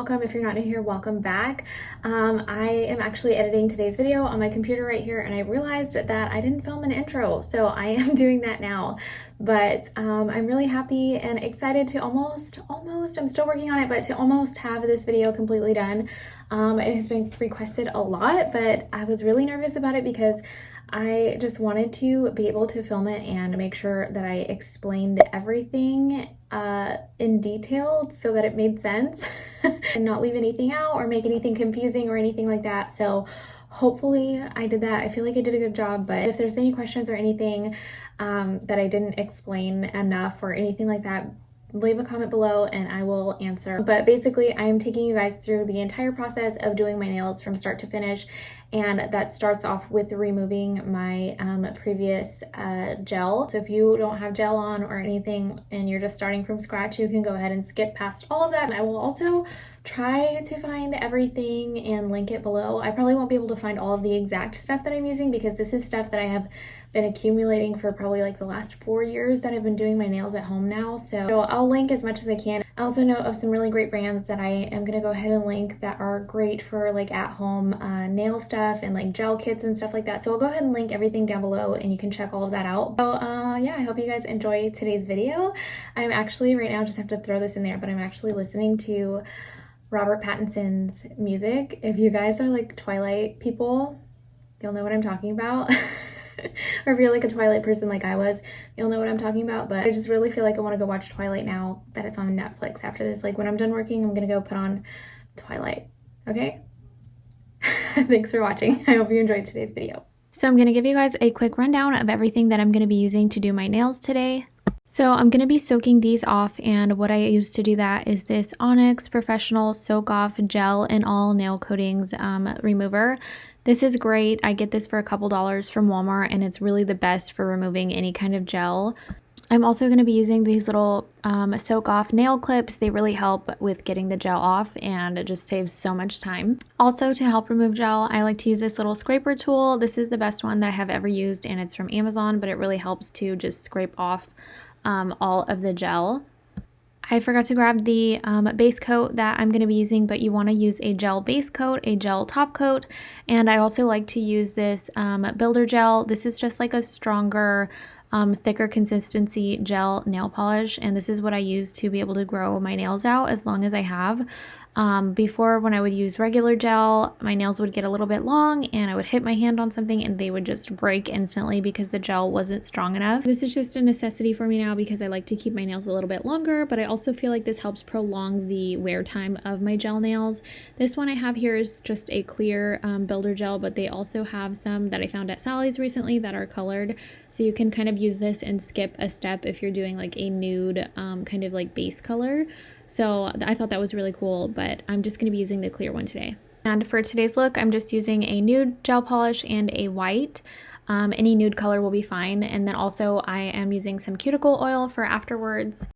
welcome. If you're not new here, welcome back. I am actually editing today's video on my computer right here, and I realized that I didn't film an intro, so I am doing that now. But I'm really happy and excited to almost, I'm still working on it, but to almost have this video completely done. It has been requested a lot, but I was really nervous about it because I just wanted to be able to film it and make sure that I explained everything in detail so that it made sense and not leave anything out or make anything confusing or anything like that. So hopefully I did that. I feel like I did a good job, but if there's any questions or anything that I didn't explain enough or anything like that, leave a comment below and I will answer. But basically, I am taking you guys through the entire process of doing my nails from start to finish, and that starts off with removing my previous gel. So if you don't have gel on or anything and you're just starting from scratch, you can go ahead and skip past all of that. And I will also try to find everything and link it below. I probably won't be able to find all of the exact stuff that I'm using because this is stuff that I have been accumulating for probably like the last 4 years that I've been doing my nails at home now. So I'll link as much as I can. I also know of some really great brands that I am gonna go ahead and link that are great for like at home nail stuff and like gel kits and stuff like that. So I'll go ahead and link everything down below and you can check all of that out. So yeah, I hope you guys enjoy today's video. I'm actually right now, just have to throw this in there, but I'm actually listening to Robert Pattinson's music. If you guys are like Twilight people, you'll know what I'm talking about. Or if you're like a Twilight person like I was, you'll know what I'm talking about. But I just really feel like I want to go watch Twilight now that it's on Netflix after this. Like when I'm done working, I'm gonna go put on Twilight, okay? Thanks for watching. I hope you enjoyed today's video. So I'm gonna give you guys a quick rundown of everything that I'm gonna be using to do my nails today. So I'm going to be soaking these off, and what I use to do that is this Onyx Professional Soak Off Gel and All Nail Coatings Remover. This is great. I get this for a couple dollars from Walmart, and it's really the best for removing any kind of gel. I'm also going to be using these little soak off nail clips. They really help with getting the gel off, and it just saves so much time. Also, to help remove gel, I like to use this little scraper tool. This is the best one that I have ever used, and it's from Amazon, but it really helps to just scrape off all of the gel. I forgot to grab the base coat that I'm going to be using, but you want to use a gel base coat, a gel top coat, and I also like to use this builder gel. This is just like a stronger, thicker consistency gel nail polish, and this is what I use to be able to grow my nails out as long as I have. Before, when I would use regular gel, my nails would get a little bit long and I would hit my hand on something and they would just break instantly because the gel wasn't strong enough. This is just a necessity for me now because I like to keep my nails a little bit longer, but I also feel like this helps prolong the wear time of my gel nails. This one I have here is just a clear builder gel, but they also have some that I found at Sally's recently that are colored. So you can kind of use this and skip a step if you're doing like a nude kind of like base color. So I thought that was really cool, but I'm just going to be using the clear one today. And for today's look, I'm just using a nude gel polish and a white. Any nude color will be fine. And then also I am using some cuticle oil for afterwards.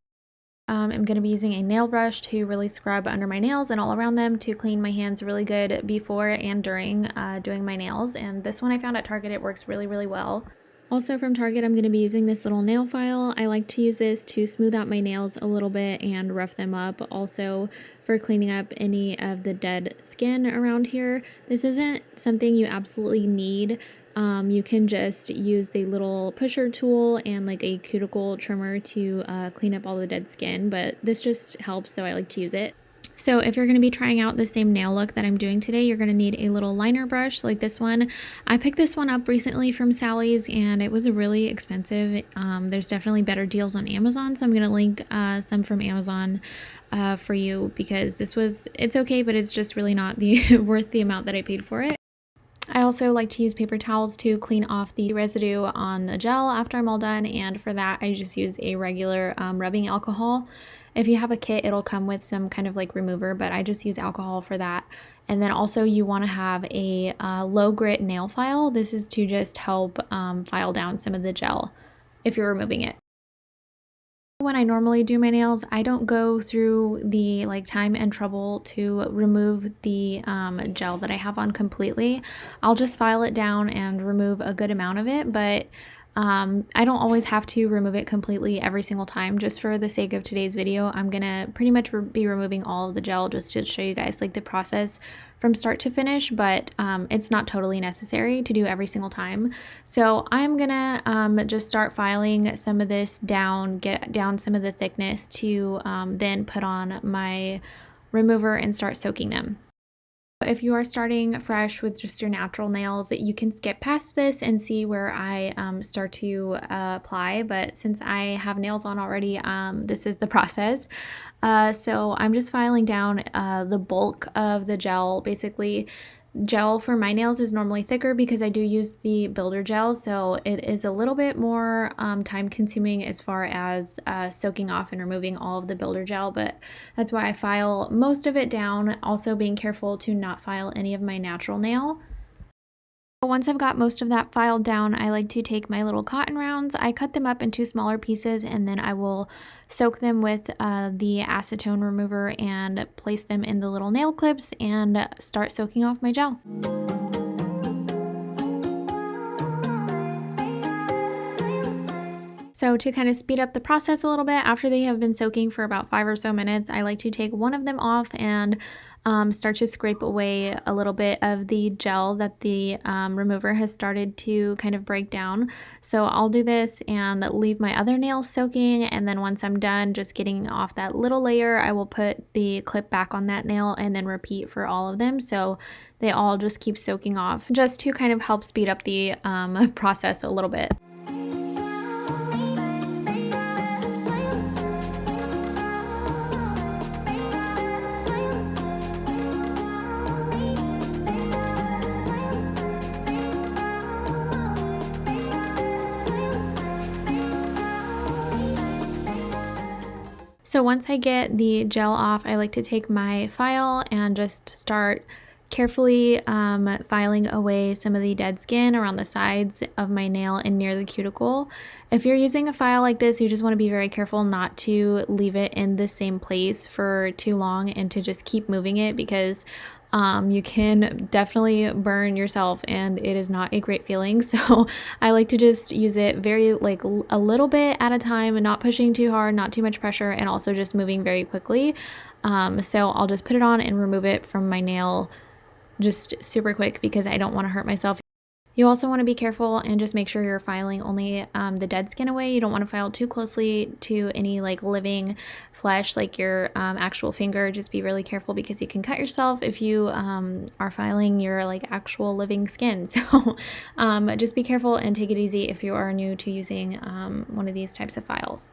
I'm going to be using a nail brush to really scrub under my nails and all around them to clean my hands really good before and during doing my nails. And this one I found at Target. It works really, really well. Also from Target, I'm going to be using this little nail file. I like to use this to smooth out my nails a little bit and rough them up. Also for cleaning up any of the dead skin around here. This isn't something you absolutely need. You can just use the little pusher tool and like a cuticle trimmer to clean up all the dead skin, but this just helps, so I like to use it. So if you're going to be trying out the same nail look that I'm doing today, you're going to need a little liner brush like this one. I picked this one up recently from Sally's and it was really expensive. There's definitely better deals on Amazon, so I'm going to link some from Amazon for you because it's okay, but it's just really not worth the amount that I paid for it. I also like to use paper towels to clean off the residue on the gel after I'm all done, and for that I just use a regular rubbing alcohol. If you have a kit, it'll come with some kind of like remover, but I just use alcohol for that. And then also you want to have a low grit nail file. This is to just help file down some of the gel if you're removing it. When I normally do my nails, I don't go through the like time and trouble to remove the gel that I have on completely. I'll just file it down and remove a good amount of it, but I don't always have to remove it completely every single time. Just for the sake of today's video, I'm gonna pretty much be removing all of the gel just to show you guys like the process from start to finish, but it's not totally necessary to do every single time. So I'm gonna just start filing some of this down, get down some of the thickness to then put on my remover and start soaking them. If you are starting fresh with just your natural nails, you can skip past this and see where I start to apply, but since I have nails on already, this is the process. So I'm just filing down the bulk of the gel. Basically, gel for my nails is normally thicker because I do use the builder gel, so it is a little bit more time consuming as far as soaking off and removing all of the builder gel, but that's why I file most of it down, also being careful to not file any of my natural nail. Once I've got most of that filed down, I like to take my little cotton rounds, I cut them up into smaller pieces, and then I will soak them with the acetone remover and place them in the little nail clips and start soaking off my gel. So to kind of speed up the process a little bit, after they have been soaking for about 5 or so minutes, I like to take one of them off and start to scrape away a little bit of the gel that the remover has started to kind of break down. So I'll do this and leave my other nails soaking, and then once I'm done just getting off that little layer, I will put the clip back on that nail and then repeat for all of them, so they all just keep soaking off, just to kind of help speed up the process a little bit. So once I get the gel off, I like to take my file and just start carefully filing away some of the dead skin around the sides of my nail and near the cuticle. If you're using a file like this, you just want to be very careful not to leave it in the same place for too long and to just keep moving it, because you can definitely burn yourself and it is not a great feeling. So I like to just use it very like a little bit at a time and not pushing too hard, not too much pressure, and also just moving very quickly. So I'll just put it on and remove it from my nail just super quick because I don't want to hurt myself. You also want to be careful and just make sure you're filing only the dead skin away. You don't want to file too closely to any like living flesh, like your actual finger. Just be really careful because you can cut yourself if you are filing your like actual living skin. So just be careful and take it easy if you are new to using one of these types of files.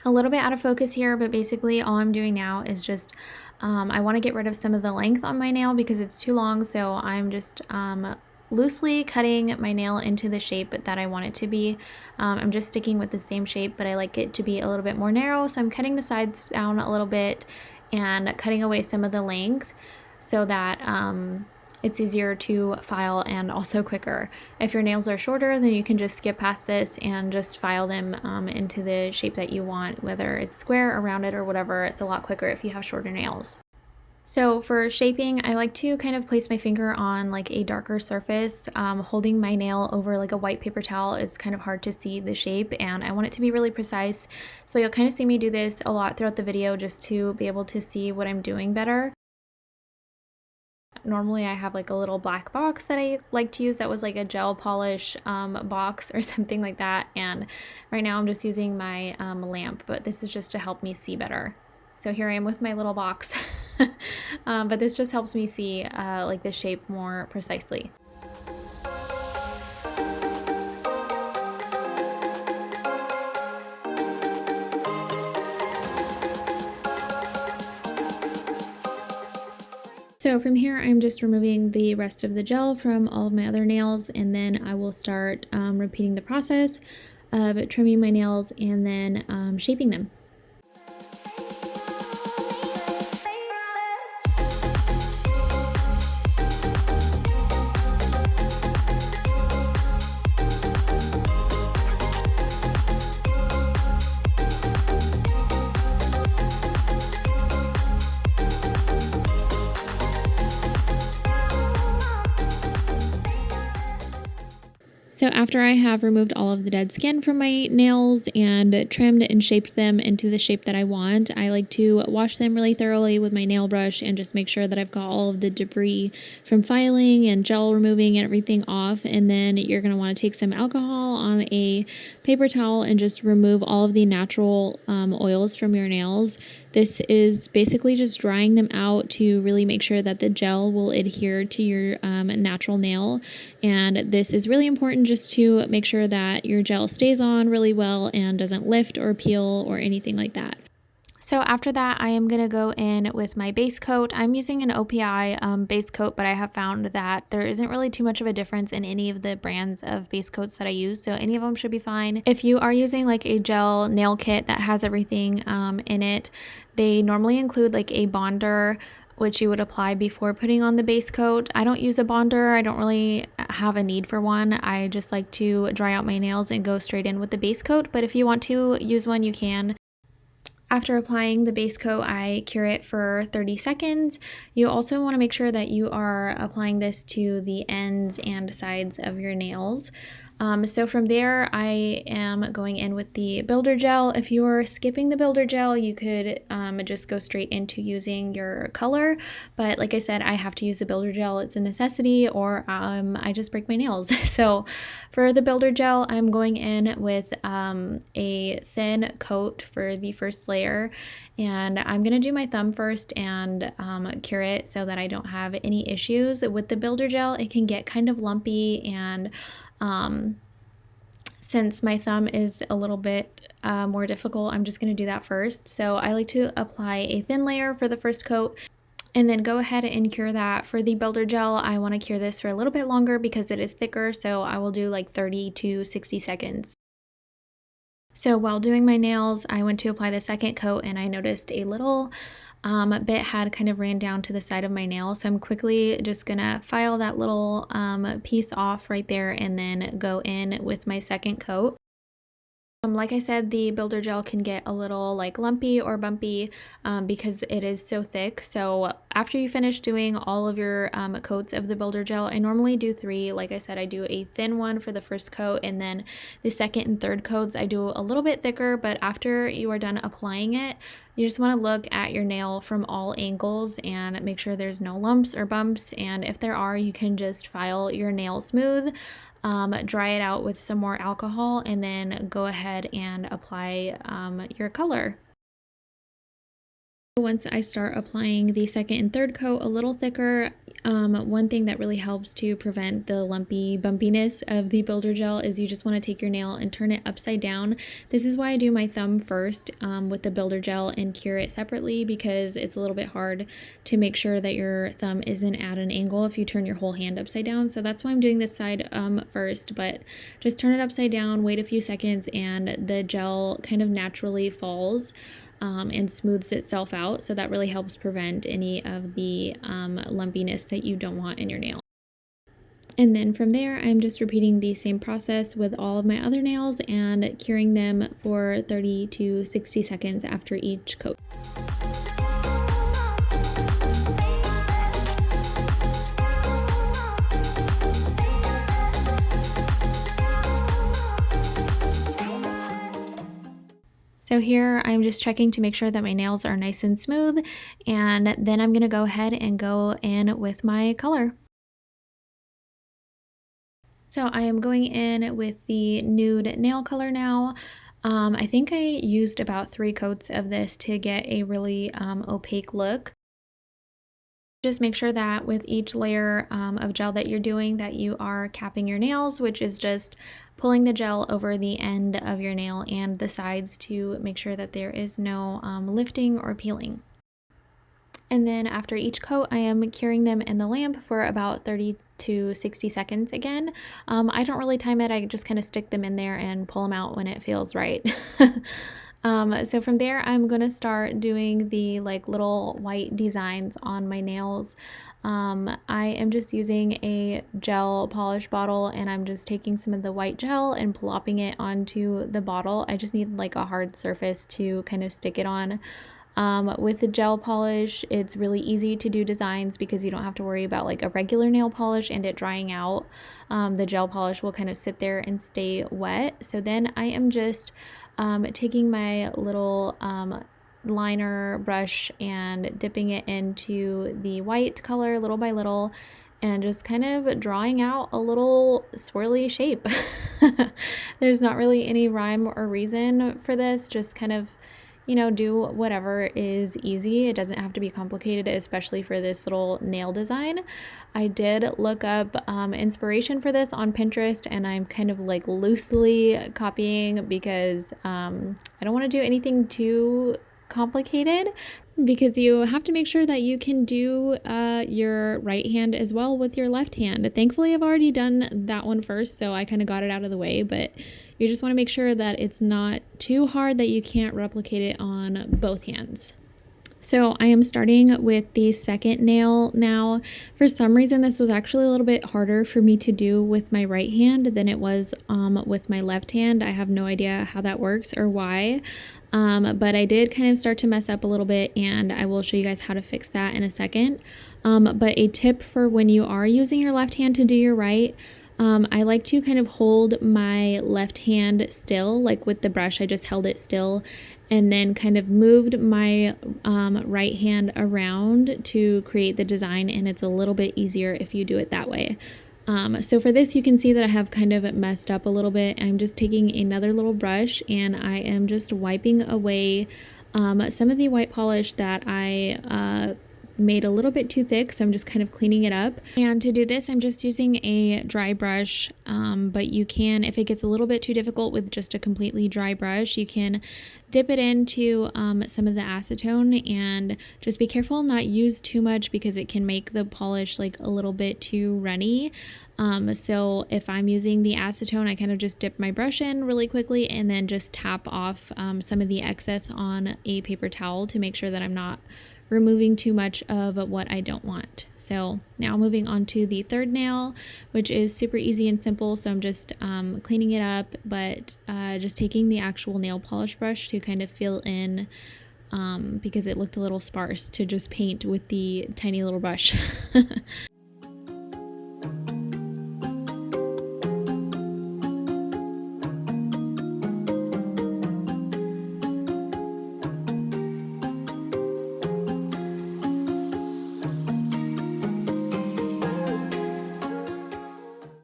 A little bit out of focus here, but basically all I'm doing now is just I want to get rid of some of the length on my nail because it's too long, so I'm just loosely cutting my nail into the shape that I want it to be. I'm just sticking with the same shape, but I like it to be a little bit more narrow, so I'm cutting the sides down a little bit and cutting away some of the length so that it's easier to file and also quicker. If your nails are shorter, then you can just skip past this and just file them into the shape that you want, whether it's square or rounded or whatever. It's a lot quicker if you have shorter nails. So for shaping, I like to kind of place my finger on like a darker surface, holding my nail over like a white paper towel. It's kind of hard to see the shape and I want it to be really precise. So you'll kind of see me do this a lot throughout the video just to be able to see what I'm doing better. Normally I have like a little black box that I like to use that was like a gel polish box or something like that, and right now I'm just using my lamp, but this is just to help me see better. So here I am with my little box, but this just helps me see like the shape more precisely. So from here, I'm just removing the rest of the gel from all of my other nails, and then I will start repeating the process of trimming my nails and then shaping them. So after I have removed all of the dead skin from my nails and trimmed and shaped them into the shape that I want, I like to wash them really thoroughly with my nail brush and just make sure that I've got all of the debris from filing and gel removing and everything off. And then you're going to want to take some alcohol on a paper towel and just remove all of the natural oils from your nails. This is basically just drying them out to really make sure that the gel will adhere to your natural nail. And this is really important just to make sure that your gel stays on really well and doesn't lift or peel or anything like that. So after that, I am going to go in with my base coat. I'm using an OPI base coat, but I have found that there isn't really too much of a difference in any of the brands of base coats that I use, so any of them should be fine. If you are using like a gel nail kit that has everything in it, they normally include like a bonder, which you would apply before putting on the base coat. I don't use a bonder. I don't really have a need for one. I just like to dry out my nails and go straight in with the base coat, but if you want to use one, you can. After applying the base coat, I cure it for 30 seconds. You also want to make sure that you are applying this to the ends and sides of your nails. So from there, I am going in with the builder gel. If you're skipping the builder gel, you could just go straight into using your color. But like I said, I have to use the builder gel. It's a necessity, or I just break my nails. So for the builder gel, I'm going in with a thin coat for the first layer. And I'm going to do my thumb first and cure it so that I don't have any issues. With the builder gel, it can get kind of lumpy, and since my thumb is a little bit more difficult, I'm just going to do that first. So I like to apply a thin layer for the first coat and then go ahead and cure that. For the builder gel, I want to cure this for a little bit longer because it is thicker, so I will do like 30 to 60 seconds. So while doing my nails, I went to apply the second coat and I noticed a little bit had kind of ran down to the side of my nail. So I'm quickly just gonna file that little piece off right there and then go in with my second coat. Like I said, the builder gel can get a little like lumpy or bumpy because it is so thick. So after you finish doing all of your coats of the builder gel, I normally do 3. Like I said, I do a thin one for the first coat, and then the second and third coats I do a little bit thicker. But after you are done applying it, you just want to look at your nail from all angles and make sure there's no lumps or bumps. And if there are, you can just file your nail smooth. Dry it out with some more alcohol, and then go ahead and apply your color. Once I start applying the second and third coat a little thicker, one thing that really helps to prevent the lumpy bumpiness of the builder gel is you just want to take your nail and turn it upside down. This is why I do my thumb first with the builder gel and cure it separately, because it's a little bit hard to make sure that your thumb isn't at an angle if you turn your whole hand upside down. So that's why I'm doing this side first, but just turn it upside down, wait a few seconds, and the gel kind of naturally falls and smooths itself out. So that really helps prevent any of the lumpiness that you don't want in your nail. And then from there, I'm just repeating the same process with all of my other nails and curing them for 30 to 60 seconds after each coat. So here I'm just checking to make sure that my nails are nice and smooth, and then I'm going to go ahead and go in with my color. So I am going in with the nude nail color now. I think I used about 3 coats of this to get a really opaque look. Just make sure that with each layer of gel that you're doing, that you are capping your nails, which is just pulling the gel over the end of your nail and the sides to make sure that there is no lifting or peeling. And then after each coat, I am curing them in the lamp for about 30 to 60 seconds again. I don't really time it. I just kind of stick them in there and pull them out when it feels right. So from there, I'm going to start doing the like little white designs on my nails. I am just using a gel polish bottle, and I'm just taking some of the white gel and plopping it onto the bottle. I just need like a hard surface to kind of stick it on. With the gel polish, it's really easy to do designs because you don't have to worry about like a regular nail polish and it drying out. The gel polish will kind of sit there and stay wet. So then I am just taking my little liner brush and dipping it into the white color little by little and just kind of drawing out a little swirly shape. There's not really any rhyme or reason for this, just kind of, you know, do whatever is easy. It doesn't have to be complicated, especially for this little nail design. I did look up inspiration for this on Pinterest, and I'm kind of like loosely copying because I don't want to do anything too complicated, because you have to make sure that you can do your right hand as well with your left hand. Thankfully, I've already done that one first, so I kind of got it out of the way, but you just want to make sure that it's not too hard that you can't replicate it on both hands. So I am starting with the second nail now. For some reason, this was actually a little bit harder for me to do with my right hand than it was with my left hand. I have no idea how that works or why. But I did kind of start to mess up a little bit, and I will show you guys how to fix that in a second. But a tip for when you are using your left hand to do your right, I like to kind of hold my left hand still, like with the brush, I just held it still and then kind of moved my right hand around to create the design, and it's a little bit easier if you do it that way. So for this, you can see that I have kind of messed up a little bit. I'm just taking another little brush and I am just wiping away some of the white polish that I made a little bit too thick, so I'm just kind of cleaning it up. And to do this, I'm just using a dry brush, but you can, if it gets a little bit too difficult with just a completely dry brush, you can dip it into some of the acetone, and just be careful not use too much because it can make the polish like a little bit too runny. So if I'm using the acetone, I kind of just dip my brush in really quickly and then just tap off some of the excess on a paper towel to make sure that I'm not removing too much of what I don't want. So now moving on to the third nail, which is super easy and simple. So I'm just cleaning it up, but just taking the actual nail polish brush to kind of fill in because it looked a little sparse to just paint with the tiny little brush.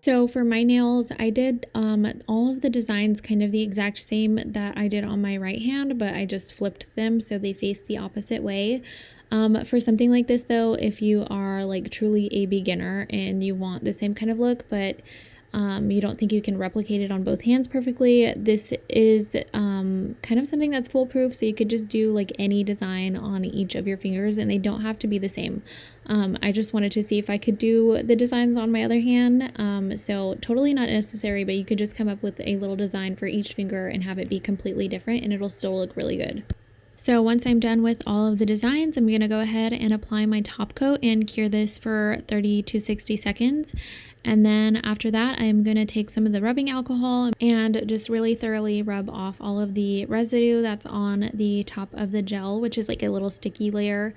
So for my nails, I did all of the designs kind of the exact same that I did on my right hand, but I just flipped them so they face the opposite way. For something like this though, if you are like truly a beginner and you want the same kind of look, but you don't think you can replicate it on both hands perfectly, this is kind of something that's foolproof. So you could just do like any design on each of your fingers and they don't have to be the same. I just wanted to see if I could do the designs on my other hand. So totally not necessary, but you could just come up with a little design for each finger and have it be completely different and it'll still look really good. So once I'm done with all of the designs, I'm going to go ahead and apply my top coat and cure this for 30 to 60 seconds. And then after that, I'm going to take some of the rubbing alcohol and just really thoroughly rub off all of the residue that's on the top of the gel, which is like a little sticky layer.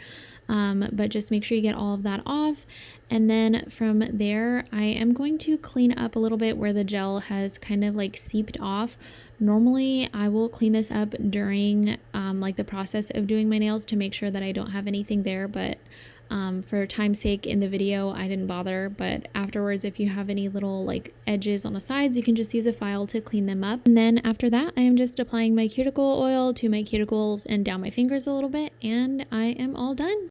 But just make sure you get all of that off. And then from there, I am going to clean up a little bit where the gel has kind of like seeped off. Normally, I will clean this up during like the process of doing my nails to make sure that I don't have anything there, but for time's sake in the video, I didn't bother. But afterwards, if you have any little like edges on the sides, you can just use a file to clean them up. And then after that, I am just applying my cuticle oil to my cuticles and down my fingers a little bit, and I am all done.